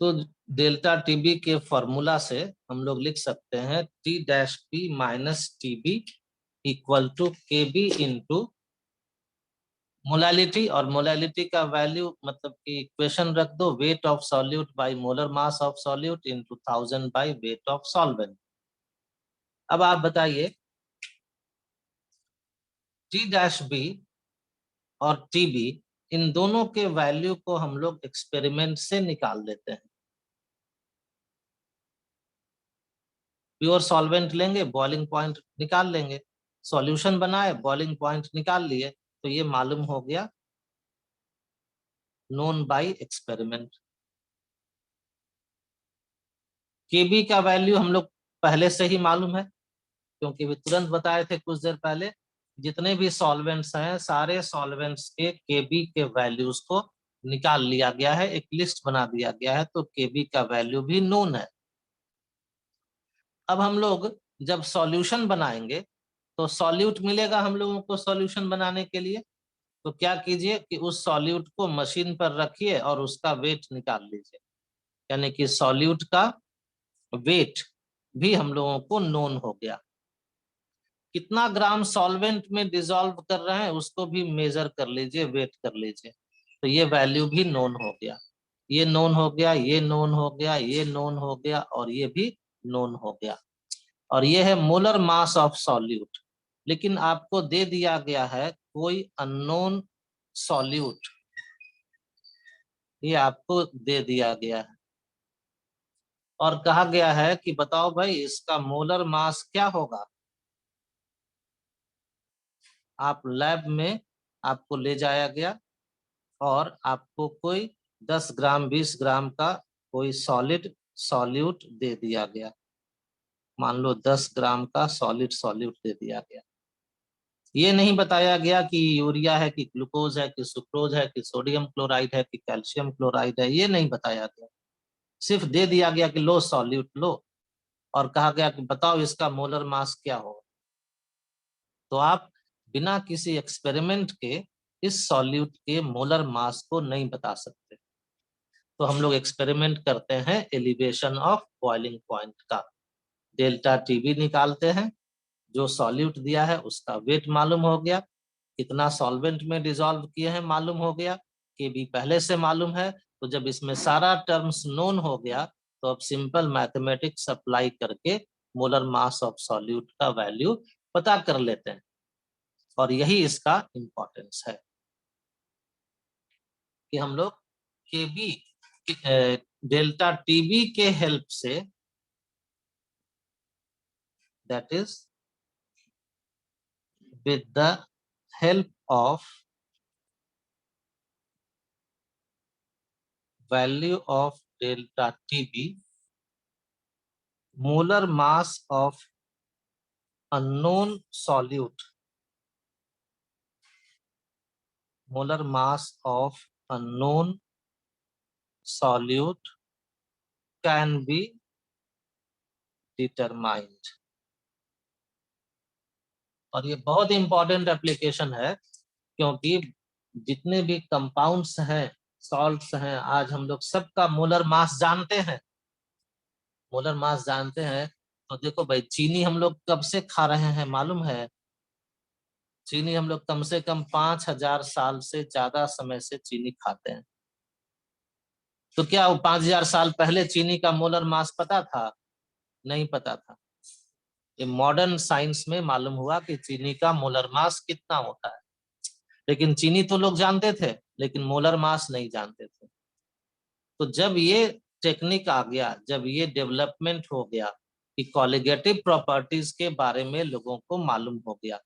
तो delta TB के formula से हम लोग लिख सकते हैं T dash P minus TB equal to K B into molality, और मोलालिटी का वैल्यू मतलब कि इक्वेशन रख दो, weight of solute by molar mass of solute into 1000 by weight of solvent. अब आप बताइए टी डैश बी और टीबी, इन दोनों के वैल्यू को हम लोग एक्सपेरिमेंट से निकाल लेते हैं। प्योर सॉल्वेंट लेंगे, बॉइलिंग पॉइंट निकाल लेंगे, सॉल्यूशन बनाए, बॉइलिंग पॉइंट निकाल लिए, तो ये मालूम हो गया नोन बाय एक्सपेरिमेंट। केबी का वैल्यू हम लोग पहले से ही मालूम है, क्योंकि भी तुरंत बताए थे कुछ देर पहले, जितने भी सॉल्वेंट्स हैं सारे सॉल्वेंट्स के केबी के वैल्यूज को निकाल लिया गया है, एक लिस्ट बना दिया गया है, तो केबी का वैल्यू भी नोन है। अब हम लोग जब सॉल्यूशन बनाएंगे तो सॉल्यूट मिलेगा हम लोगों को सॉल्यूशन बनाने के लिए, तो क्या कीजिए कि उस सॉल्यूट को मशीन पर रखिए और उसका वेट निकाल लीजिए, यानी कि सॉल्यूट का वेट भी हम लोगों को नोन हो गया। कितना ग्राम सॉल्वेंट में डिसॉल्व कर रहे हैं उसको भी मेजर कर लीजिए, वेट कर लीजिए, तो ये वैल्यू भी नोन हो गया, ये नोन हो गया, ये नोन हो गया, ये नोन हो गया, और ये भी नोन हो गया। और ये है मोलर मास ऑफ सॉल्यूट। लेकिन आपको दे दिया गया है कोई अननोन सॉल्यूट, ये आपको दे दिया गया है और कहा गया है कि बताओ भाई इसका मोलर मास क्या होगा। आप लैब में आपको ले जाया गया और आपको कोई 10 ग्राम 20 ग्राम का कोई सॉलिड सॉल्यूट दे दिया गया, मान लो 10 ग्राम का सॉलिड सॉल्यूट दे दिया गया। ये नहीं बताया गया कि यूरिया है कि ग्लूकोज है कि सुक्रोज है कि सोडियम क्लोराइड है कि कैल्शियम क्लोराइड है, ये नहीं बताया गया, सिर्फ दे दिया गया कि लो सॉल्यूट लो, और कहा गया कि बताओ इसका मोलर मास क्या होगा। तो आप बिना किसी एक्सपेरिमेंट के इस सॉल्यूट के मोलर मास को नहीं बता सकते, तो हम लोग एक्सपेरिमेंट करते हैं एलिवेशन ऑफ बॉइलिंग पॉइंट का, डेल्टा टीबी निकालते हैं, जो सॉल्यूट दिया है उसका वेट मालूम हो गया, कितना सॉल्वेंट में डिसॉल्व किए हैं मालूम हो गया, केबी पहले से मालूम है, तो जब इसमें सारा टर्म्स नोन हो गया तो अब सिंपल मैथमेटिक्स अप्लाई करके मोलर मास ऑफ सॉल्यूट का वैल्यू पता कर लेते हैं, और यही इसका इंपॉर्टेंस है कि हम लोग केबी डेल्टा टीबी के हेल्प से, that is with the help of value of delta TB, molar mass of unknown solute, molar mass of unknown solute can be determined। और ये बहुत इंपॉर्टेंट एप्लीकेशन है, क्योंकि जितने भी कंपाउंड्स हैं, सॉल्ट्स हैं, आज हम लोग सबका मोलर मास जानते हैं, मोलर मास जानते हैं। तो देखो भाई चीनी हम लोग कब से खा रहे हैं मालूम है, चीनी हम लोग कम से कम 5000 साल से ज्यादा समय से चीनी खाते हैं। तो क्या वो 5000 साल पहले चीनी का मोलर मास पता था? नहीं पता था। ये मॉडर्न साइंस में मालूम हुआ कि चीनी का मोलर मास कितना होता है, लेकिन चीनी तो लोग जानते थे लेकिन मोलर मास नहीं जानते थे। तो जब ये टेक्निक आ गया, जब ये डेवलपमेंट हो गया कि कॉलिगेटिव प्रॉपर्टीज के बारे में लोगों को मालूम हो गया,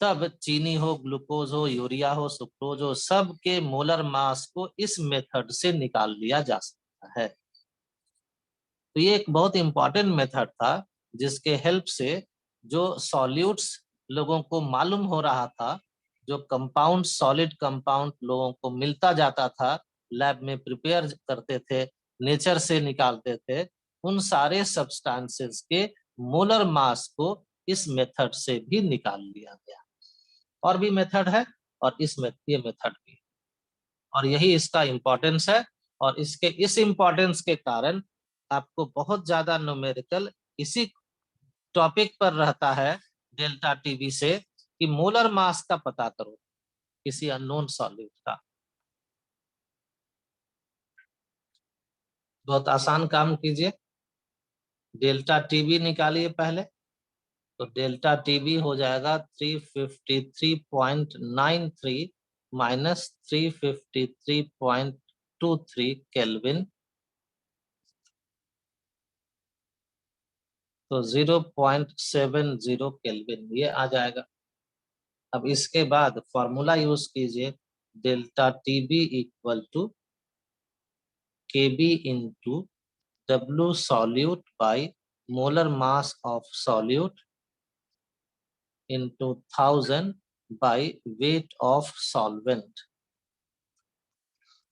तब चीनी हो, ग्लूकोज हो, यूरिया हो, सुक्रोज हो, सब के मोलर मास को इस मेथड से निकाल लिया जा सकता है। तो ये एक बहुत इंपॉर्टेंट मेथड था जिसके हेल्प से जो सॉल्यूट्स लोगों को मालूम हो रहा था, जो कंपाउंड सॉलिड कंपाउंड लोगों को मिलता जाता था, लैब में प्रिपेयर करते थे, नेचर से निकालते थे, उन सारे सब्सटेंसेस के मोलर मास को इस मेथड से भी निकाल लिया गया। और भी मेथड है और ये मेथड भी, और यही इसका इंपॉर्टेंस है और इसके इस इम्पोर्टेंस के कारण आपको बहुत ज्यादा न्यूमेरिकल इसी टॉपिक पर रहता है डेल्टा टीवी से कि मोलर मास का पता करो किसी अननोन सॉल्यूट का। बहुत आसान काम कीजिए, डेल्टा टीबी निकालिए पहले। तो डेल्टा टीबी हो जाएगा 353.93 माइनस 353.23 केल्विन, तो 0.70 केल्विन ये आ जाएगा। अब इसके बाद फॉर्मूला यूज कीजिए, delta TB equal to KB into W solute by molar mass of solute into 1000 by weight of solvent।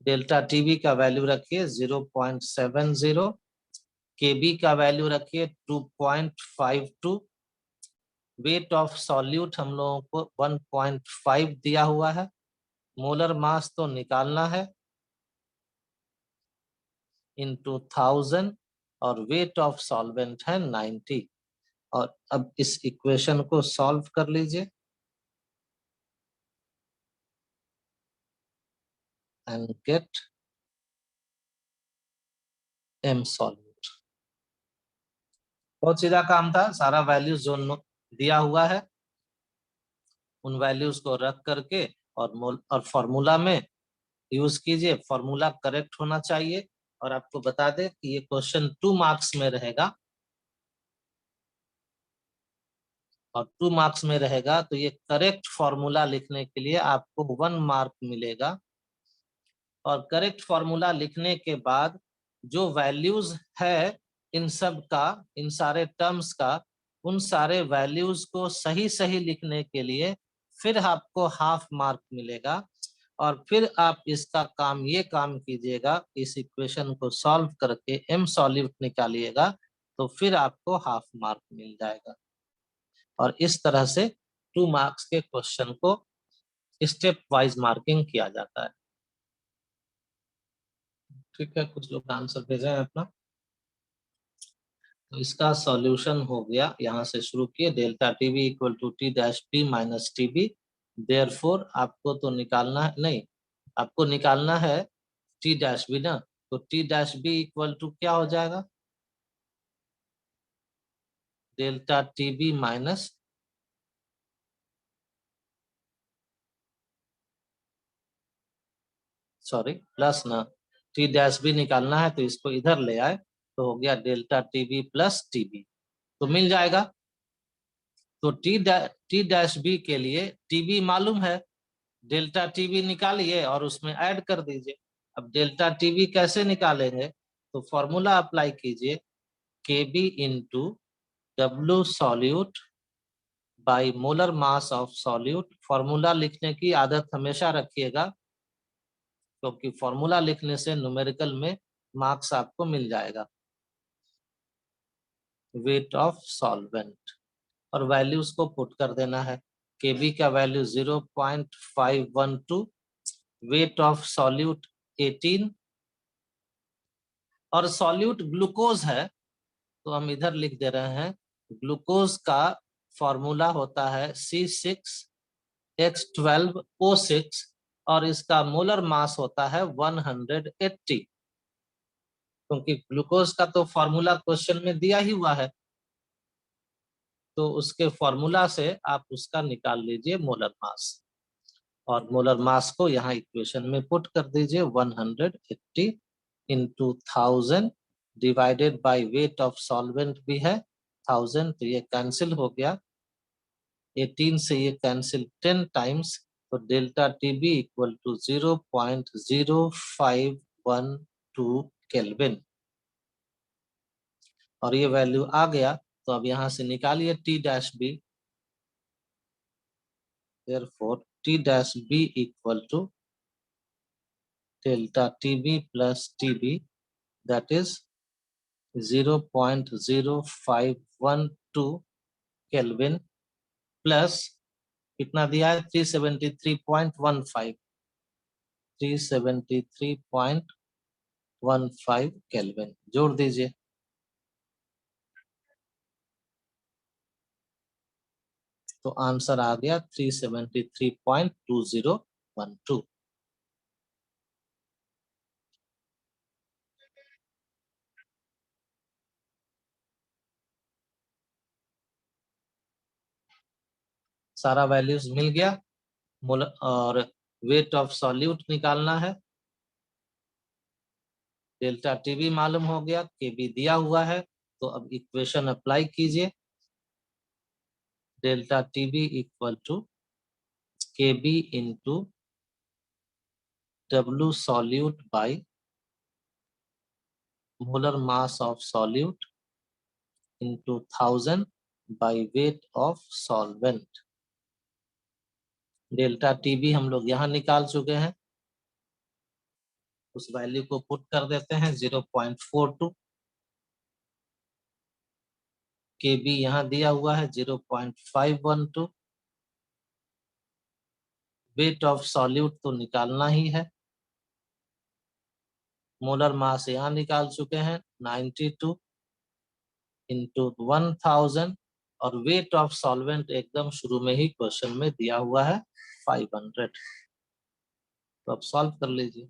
Delta TB का वैल्यू रखिए 0.70, केबी का वैल्यू रखिए 2.52, वेट ऑफ सॉल्यूट हम लोगों को 1.5 दिया हुआ है, मोलर मास तो निकालना है into 1000 और वेट ऑफ सॉल्वेंट है 90। और अब इस इक्वेशन को सॉल्व कर लीजिए एंड गेट एम सॉल्यूट। बहुत सीधा काम था, सारा वैल्यूज जो दिया हुआ है उन वैल्यूज को रख करके और फॉर्मूला में यूज कीजिए। फॉर्मूला करेक्ट होना चाहिए। और आपको बता दें कि ये क्वेश्चन 2 मार्क्स में रहेगा, और 2 मार्क्स में रहेगा तो ये करेक्ट फॉर्मूला लिखने के लिए आपको 1 मार्क मिलेगा। और करेक्ट फॉर्मूला लिखने के बाद जो वैल्यूज है इन सब का, इन सारे टर्म्स का, उन सारे वैल्यूज को सही सही लिखने के लिए फिर आपको हाफ मार्क मिलेगा। और फिर आप इसका काम ये काम कीजिएगा, इस इक्वेशन को सॉल्व करके एम सॉल्यूट निकालिएगा, तो फिर आपको हाफ मार्क मिल जाएगा। और इस तरह से 2 मार्क्स के क्वेश्चन को स्टेप वाइज मार्किंग किया जाता है। ठीक है, कुछ लोग आंसर भेजे हैं अपना। तो इसका सॉल्यूशन हो गया, यहाँ से शुरू किए, delta TB equal to T dash B minus TB. Therefore आपको तो निकालना है, नहीं आपको निकालना है टी डैश बी ना, तो T dash B equal to क्या हो जाएगा, delta TB minus sorry plus ना, टी डैश बी निकालना है तो इसको इधर ले आए, तो हो गया डेल्टा टीबी प्लस टीबी, तो मिल जाएगा। तो टी डैश बी के लिए टीबी मालूम है, डेल्टा टीबी निकालिए और उसमें ऐड कर दीजिए। अब डेल्टा टीबी कैसे निकालेंगे, तो फॉर्मूला अप्लाई कीजिए, K B into W solute by molar mass of solute. Formula लिखने की आदत हमेशा रखिएगा, क्योंकि फॉर्मूला लिखने से न्यूमेरिकल में मार्क्स आपको मिल जाएगा। वेट ऑफ सॉल्वेंट और वैल्यूज को पुट कर देना है, केबी का वैल्यू 0.512, वेट ऑफ सॉल्यूट 18, और सॉल्यूट ग्लूकोज है तो हम इधर लिख दे रहे हैं, ग्लूकोज का फॉर्मूला होता है C6H12O6 और इसका मोलर मास होता है 180, क्योंकि ग्लूकोज का तो फॉर्मूला क्वेश्चन में दिया ही हुआ है, तो उसके फॉर्मूला से आप उसका निकाल लीजिए मोलर मास, और मोलर मास को यहाँ इक्वेशन में पुट कर दीजिए 180 into 1000 divided by weight of solvent भी है 1000, तो ये कैंसिल हो गया, 18 से ये कैंसिल 10 टाइम्स, तो delta TB equal to 0.0512 kelvin, और ये वैल्यू आ गया। तो अब यहाँ से निकालिए T dash B, therefore T dash B equal to delta TB plus TB, that is 0.0512 kelvin plus कितना दिया है 373.15, 373.15 15 केल्विन जोड़ दीजिए। तो आंसर आ गया 373.2012। सारा वैल्यूज मिल गया। और वेट ऑफ सॉल्यूट निकालना है। डेल्टा टीबी मालूम हो गया, केबी दिया हुआ है, तो अब इक्वेशन अप्लाई कीजिए। Delta TB equal to KB into W solute by molar mass of solute into 1000 by weight of solvent। Delta TB हम लोग यहाँ निकाल चुके हैं, उस वैल्यू को पुट कर देते हैं 0.42। केबी यहाँ दिया हुआ है 0.512। वेट ऑफ सॉल्यूट तो निकालना ही है। मोलर मास यहाँ निकाल चुके हैं 92 इंटू 1000, और वेट ऑफ सॉल्वेंट एकदम शुरू में ही क्वेश्चन में दिया हुआ है 500। तो अब सॉल्व कर लीजिए।